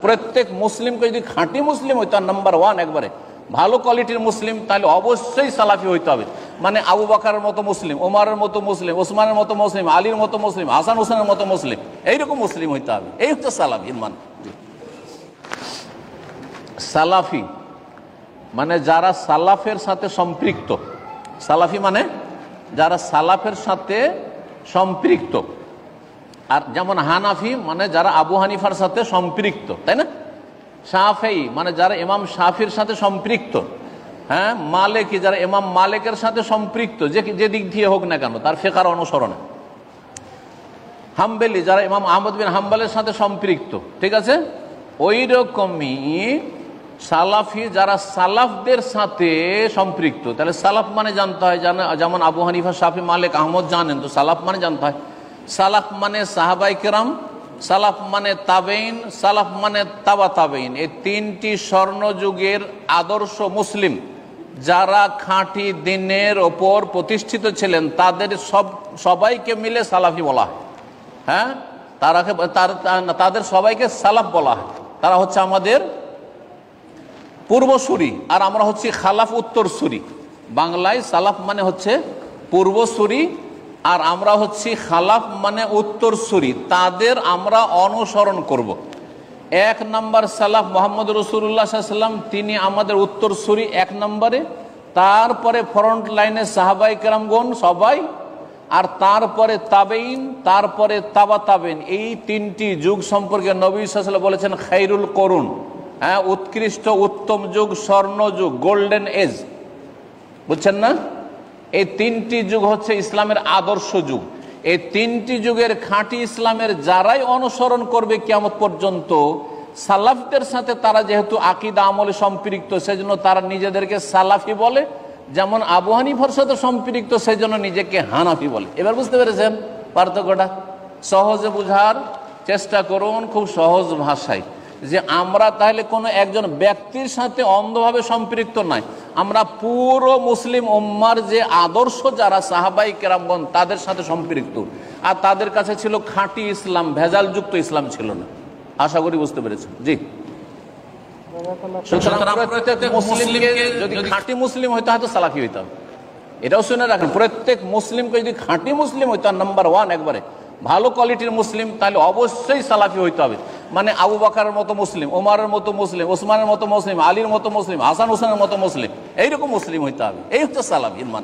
প্রত্যেক মুসলিমকে যদি খাঁটি মুসলিম হইতো নাম্বার ওয়ান একবারে ভালো কোয়ালিটির মুসলিম, তাহলে অবশ্যই সালাফি হইতে হবে। মানে আবু বকরের মতো মুসলিম, ওমরের মতো মুসলিম, ওসমানের মতো মুসলিম, আলীর মতো মুসলিম, হাসান হোসেনের মতো মুসলিম, এইরকম মুসলিম হইতে হবে। এই হচ্ছে সালাফির মান। সালাফি মানে যারা সালাফের সাথে সম্পৃক্ত। সালাফি মানে যারা সালাফের সাথে সম্পৃক্ত। আর যেমন হানাফি মানে যারা আবু হানিফার সাথে সম্পৃক্ত, তাই না? শাফেঈ মানে যারা ইমাম শাফির সাথে সম্পৃক্ত। হ্যাঁ, মালিকি যারা ইমাম মালিকের সাথে সম্পৃক্ত, যে দিক দিয়ে হোক না কেন তার ফিকহ অনুসরণে। হাম্বলি যারা ইমাম আহমদ বিন হাম্বলের সাথে সম্পৃক্ত, ঠিক আছে? ওই রকমই সালাফি যারা সালাফদের সাথে সম্পৃক্ত। তাহলে সালাফ মানে জানতে হয়, যেমন আবু হানিফা, শাফি, মালিক, আহমদ জানেন, তো সালাফ মানে জানতে হয়। সালাফ মানে সাহাবাই কেরাম, সালাফ মানে তাবেইন, সালাফ মানে তাবা তাবেইন। এই তিনটি স্বর্ণযুগের আদর্শ মুসলিম যারা খাঁটি দিনের ওপর প্রতিষ্ঠিত ছিলেন, তাদের সবাইকে মিলে সালাফি বলা হয়। হ্যাঁ, তাদের সবাইকে সালাফ বলা হয়। তারা হচ্ছে আমাদের পূর্বসূরি, আর আমরা হচ্ছি খালাফ উত্তরসূরি। বাংলায় সালাফ মানে হচ্ছে পূর্বসূরি, আর আমরা হচ্ছি খালাফ মানে উত্তরসূরি। তাদের আমরা অনুসরণ করব। এক নম্বর সালাফ মুহাম্মদ রাসূলুল্লাহ সাল্লাল্লাহু আলাইহি ওয়াসাল্লাম, তিনি আমাদের উত্তরসূরি এক নম্বরে। তারপরে ফ্রন্ট লাইনে সাহাবাই কেরামগণ সবাই, আর তারপরে তাবেইন, তারপরে তাবা তাবেইন। এই তিনটি যুগ সম্পর্কে নবী সাল্লাল্লাহু আলাইহি ওয়াসাল্লাম বলেছেন খায়রুল করুন, হ্যাঁ, উৎকৃষ্ট উত্তম যুগ, স্বর্ণ যুগ, গোল্ডেন এজ। বুঝছেন না? এই তিনটি যুগ হচ্ছে ইসলামের আদর্শ যুগ। এই তিনটি যুগের খাঁটি ইসলামের যারাই অনুসরণ করবে কিয়ামত পর্যন্ত, সালাফদের সাথে তারা যেহেতু আকীদা আমলে সম্পৃক্ত, সেজন্য তারা নিজেদেরকে সালাফি বলে। যেমন আবু হানিফার সাথে সম্পৃক্ত, সেজন্য নিজেকে হানাফি বলে। এবার বুঝতে পেরেছেন পার্থক্যটা? সহজে বুঝার চেষ্টা করুন, খুব সহজ ভাষায়, যে আমরা তাহলে কোনো একজন ব্যক্তির সাথে অন্ধভাবে সম্পৃক্ত নয়, আমরা পুরো মুসলিম উম্মার যে আদর্শ যারা সাহাবাই কেরামগণ তাদের সাথে সম্পৃক্ত। আর তাদের কাছে ছিল খাঁটি ইসলাম, ভেজালযুক্ত ইসলাম ছিল না। আশা করি বুঝতে পেরেছেন। জি, যদি খাঁটি মুসলিম হইতে হয়তো সালাফি হইতে হবে। এটাও শুনে রাখেন, প্রত্যেক মুসলিমকে যদি খাঁটি মুসলিম হইতে নাম্বার ওয়ান একবারে ভালো কোয়ালিটির মুসলিম, তাহলে অবশ্যই সালাফি হইতে হবে। মানে আবু বকরের মতো মুসলিম, ওমরের মতো মুসলিম, ওসমানের মতো মুসলিম, আলীর মতো মুসলিম, হাসান হোসেনের মতো মুসলিম, এইরকম মুসলিম হইতে হবে। এই হচ্ছে সালাফির মান।